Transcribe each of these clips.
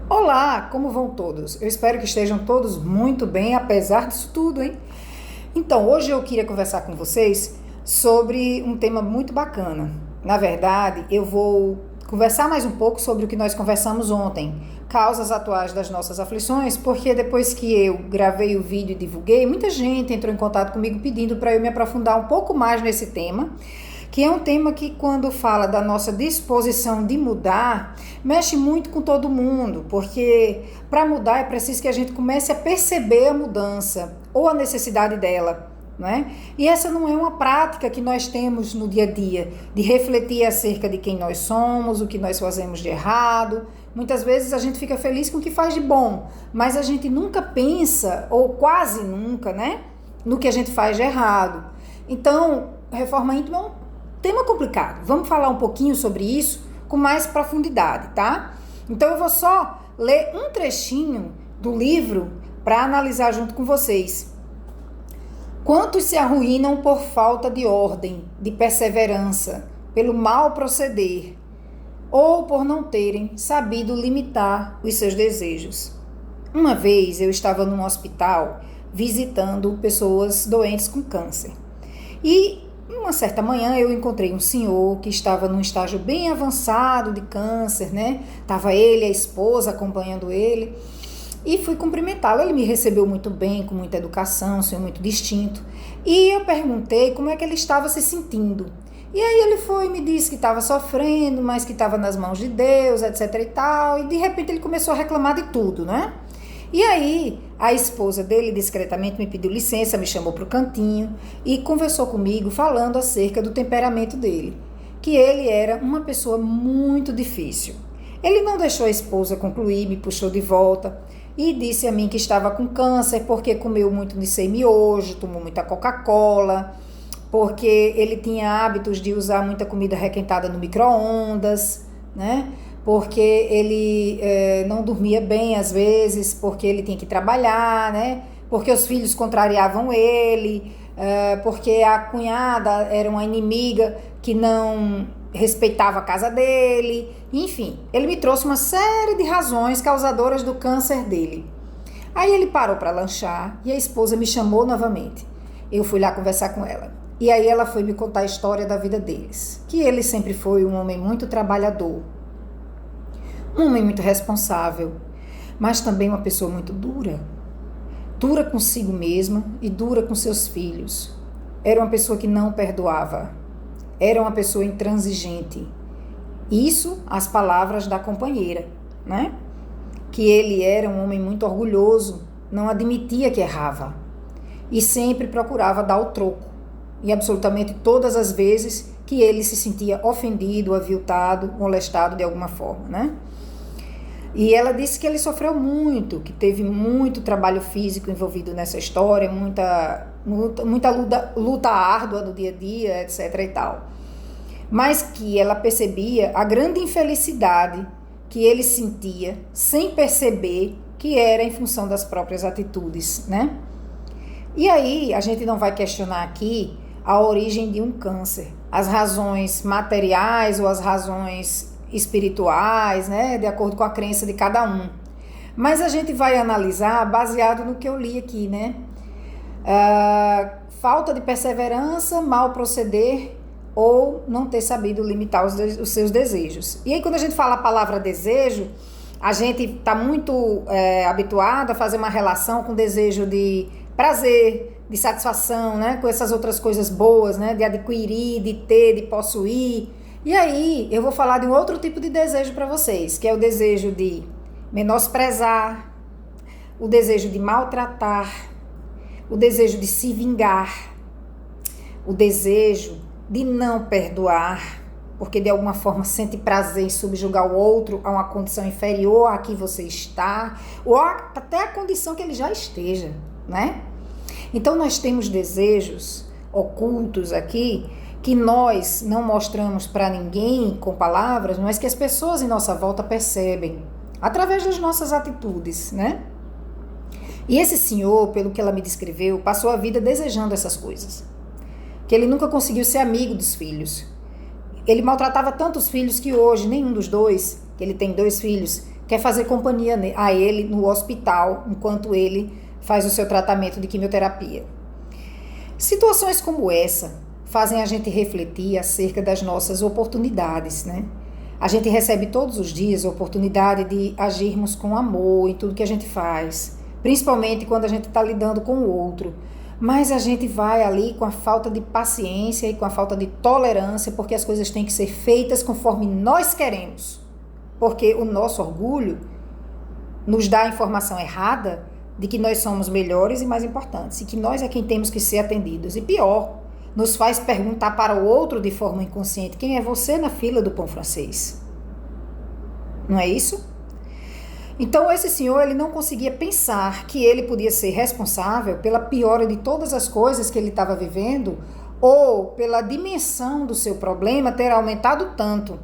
Olá, como vão todos? Eu espero que estejam todos muito bem, apesar disso tudo, hein? Então, hoje eu queria conversar com vocês sobre um tema muito bacana. Na verdade, eu vou conversar mais um pouco sobre o que nós conversamos ontem, causas atuais das nossas aflições, porque depois que eu gravei o vídeo e divulguei, muita gente entrou em contato comigo pedindo para eu me aprofundar um pouco mais nesse tema, que é um tema que, quando fala da nossa disposição de mudar, mexe muito com todo mundo, porque para mudar é preciso que a gente comece a perceber a mudança ou a necessidade dela, né? E essa não é uma prática que nós temos no dia a dia, de refletir acerca de quem nós somos, o que nós fazemos de errado. Muitas vezes a gente fica feliz com o que faz de bom, mas a gente nunca pensa, ou quase nunca, né, no que a gente faz de errado. Então, reforma íntima é um tema complicado. Vamos falar um pouquinho sobre isso com mais profundidade, tá? Então eu vou só ler um trechinho do livro para analisar junto com vocês. Quantos se arruinam por falta de ordem, de perseverança, pelo mal proceder, ou por não terem sabido limitar os seus desejos. Uma vez eu estava num hospital visitando pessoas doentes com câncer. E uma certa manhã eu encontrei um senhor que estava num estágio bem avançado de câncer, né? Tava ele, a esposa acompanhando ele, e fui cumprimentá-lo. Ele me recebeu muito bem, com muita educação, um senhor muito distinto. E eu perguntei como é que ele estava se sentindo. E aí ele foi e me disse que estava sofrendo, mas que estava nas mãos de Deus, etc e tal. E de repente ele começou a reclamar de tudo, né? E aí, a esposa dele discretamente me pediu licença, me chamou para o cantinho e conversou comigo falando acerca do temperamento dele, que ele era uma pessoa muito difícil. Ele não deixou a esposa concluir, me puxou de volta e disse a mim que estava com câncer porque comeu muito de miojo, tomou muita Coca-Cola, porque ele tinha hábitos de usar muita comida requentada no micro-ondas, né? Porque ele não dormia bem às vezes, porque ele tinha que trabalhar, né? Porque os filhos contrariavam ele, porque a cunhada era uma inimiga que não respeitava a casa dele. Enfim, ele me trouxe uma série de razões causadoras do câncer dele. Aí ele parou para lanchar e a esposa me chamou novamente. Eu fui lá conversar com ela. E aí ela foi me contar a história da vida deles. Que ele sempre foi um homem muito trabalhador, um homem muito responsável, mas também uma pessoa muito dura. Dura consigo mesma e dura com seus filhos. Era uma pessoa que não perdoava. Era uma pessoa intransigente. Isso, as palavras da companheira, né? Que ele era um homem muito orgulhoso, não admitia que errava e sempre procurava dar o troco. E absolutamente todas as vezes que ele se sentia ofendido, aviltado, molestado de alguma forma, né? E ela disse que ele sofreu muito, que teve muito trabalho físico envolvido nessa história, muita luta árdua no dia a dia, etc e tal. Mas que ela percebia a grande infelicidade que ele sentia, sem perceber que era em função das próprias atitudes, né? E aí, a gente não vai questionar aqui a origem de um câncer, as razões materiais ou as razões espirituais, né, de acordo com a crença de cada um. Mas a gente vai analisar baseado no que eu li aqui, né? Falta de perseverança, mal proceder ou não ter sabido limitar os seus desejos. E aí, quando a gente fala a palavra desejo, a gente está muito habituado a fazer uma relação com desejo de prazer, de satisfação, né, com essas outras coisas boas, né, de adquirir, de ter, de possuir. E aí, eu vou falar de um outro tipo de desejo para vocês, que é o desejo de menosprezar, o desejo de maltratar, o desejo de se vingar, o desejo de não perdoar, porque de alguma forma sente prazer em subjugar o outro a uma condição inferior à que você está, ou até a condição que ele já esteja, né? Então, nós temos desejos ocultos aqui, que nós não mostramos para ninguém com palavras, mas que as pessoas em nossa volta percebem, através das nossas atitudes, né? E esse senhor, pelo que ela me descreveu, passou a vida desejando essas coisas. Que ele nunca conseguiu ser amigo dos filhos. Ele maltratava tanto os filhos que hoje nenhum dos dois, que ele tem 2 filhos, quer fazer companhia a ele no hospital, enquanto ele faz o seu tratamento de quimioterapia. Situações como essa fazem a gente refletir acerca das nossas oportunidades, né? A gente recebe todos os dias a oportunidade de agirmos com amor em tudo que a gente faz, principalmente quando a gente está lidando com o outro. Mas a gente vai ali com a falta de paciência e com a falta de tolerância, porque as coisas têm que ser feitas conforme nós queremos. Porque o nosso orgulho nos dá a informação errada de que nós somos melhores e mais importantes, e que nós é quem temos que ser atendidos. E pior, nos faz perguntar para o outro de forma inconsciente: quem é você na fila do pão francês? Não é isso? Então esse senhor, ele não conseguia pensar que ele podia ser responsável pela piora de todas as coisas que ele estava vivendo, ou pela dimensão do seu problema ter aumentado tanto.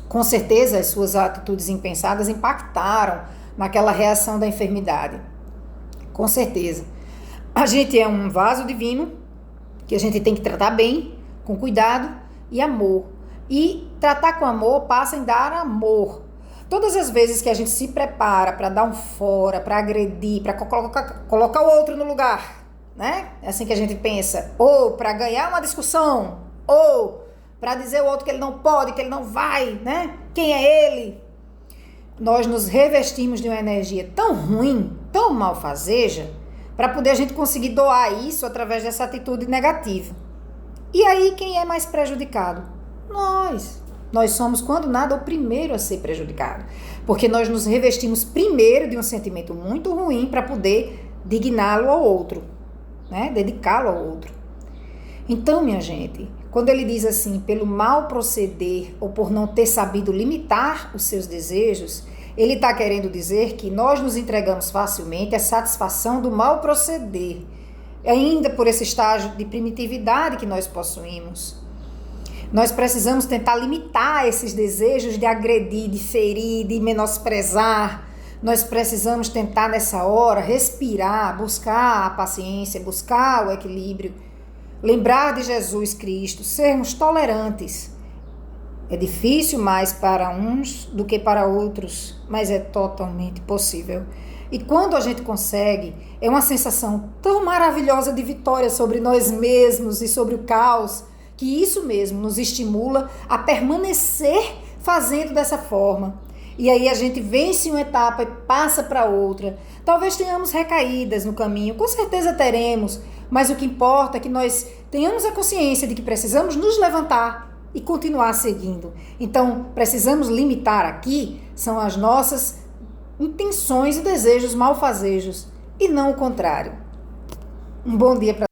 Com certeza as suas atitudes impensadas impactaram naquela reação da enfermidade. Com certeza. A gente é um vaso divino que a gente tem que tratar bem, com cuidado e amor. E tratar com amor passa em dar amor. Todas as vezes que a gente se prepara para dar um fora, para agredir, para colocar o outro no lugar, né? É assim que a gente pensa. Ou para ganhar uma discussão, ou para dizer ao outro que ele não pode, que ele não vai, né? Quem é ele? Nós nos revestimos de uma energia tão ruim, tão malfazeja, para poder a gente conseguir doar isso através dessa atitude negativa. E aí quem é mais prejudicado? Nós. Nós somos, quando nada, o primeiro a ser prejudicado. Porque nós nos revestimos primeiro de um sentimento muito ruim para poder digná-lo ao outro, né? Dedicá-lo ao outro. Então, minha gente, quando ele diz assim, pelo mal proceder ou por não ter sabido limitar os seus desejos, ele está querendo dizer que nós nos entregamos facilmente à satisfação do mal proceder, ainda por esse estágio de primitividade que nós possuímos. Nós precisamos tentar limitar esses desejos de agredir, de ferir, de menosprezar. Nós precisamos tentar nessa hora respirar, buscar a paciência, buscar o equilíbrio, lembrar de Jesus Cristo, sermos tolerantes. É difícil mais para uns do que para outros, mas é totalmente possível. E quando a gente consegue, é uma sensação tão maravilhosa de vitória sobre nós mesmos e sobre o caos, que isso mesmo nos estimula a permanecer fazendo dessa forma. E aí a gente vence uma etapa e passa para outra. Talvez tenhamos recaídas no caminho, com certeza teremos, mas o que importa é que nós tenhamos a consciência de que precisamos nos levantar e continuar seguindo. Então, precisamos limitar aqui, são as nossas intenções e desejos malfazejos, e não o contrário. Um bom dia para